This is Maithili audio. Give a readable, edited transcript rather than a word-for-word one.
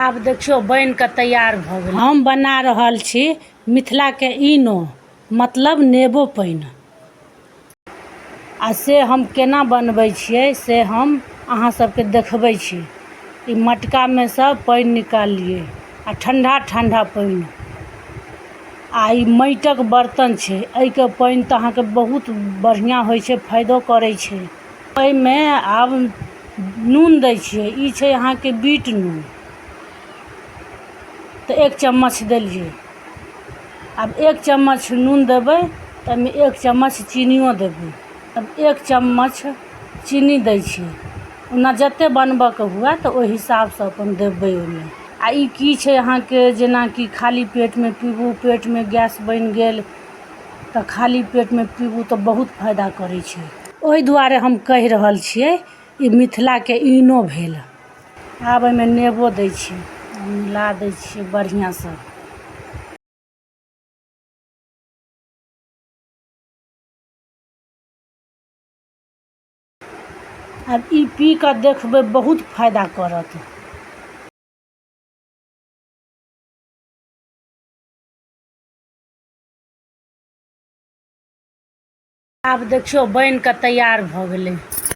आब देखियो बन के तैयार भ गेल। हम बना रहल छी मिथिला के इनो मतलब नेबो पानि। आ से हम केना बनबै छियै से हम अहाँ सबके देखबै छी। ई मटका में से पानि निकालिए आ ठंडा ठंडा पानि। आ ई माटिक बर्तन छै, एहिके पानि तऽ अहाँके बहुत बढ़िया होइ छै, फायदो करै छै। एहिमे आब नून दै छियै, ई छै अहाँके बीट नून, तऽ 1 चम्मच देलिए। अब 1 चम्मच नून देबै तऽ एहिमे 1 चम्मच चीनियो देबै। अब 1 चम्मच चीनी दै छियै। ओना जते बनबऽके हुए तऽ ओहि हिसाबसँ अपन देबै ओहिमे। आ ई की छै अहाँके जेनाकि खाली पेटमे पीबू, पेटमे गैस बनि गेल तऽ खाली पेटमे पीबू तऽ बहुत फायदा करै छै। ओहि दुआरे हम कहि रहल छियै ई मिथिलाके इनो भेल। आब एहिमे नेबो दै छियै, मिला दै छियै बढ़िआँसँ। आब ई पी कऽ देखबै बहुत फायदा करत। आब देखियो बन कऽ तैयार भऽ गेलै।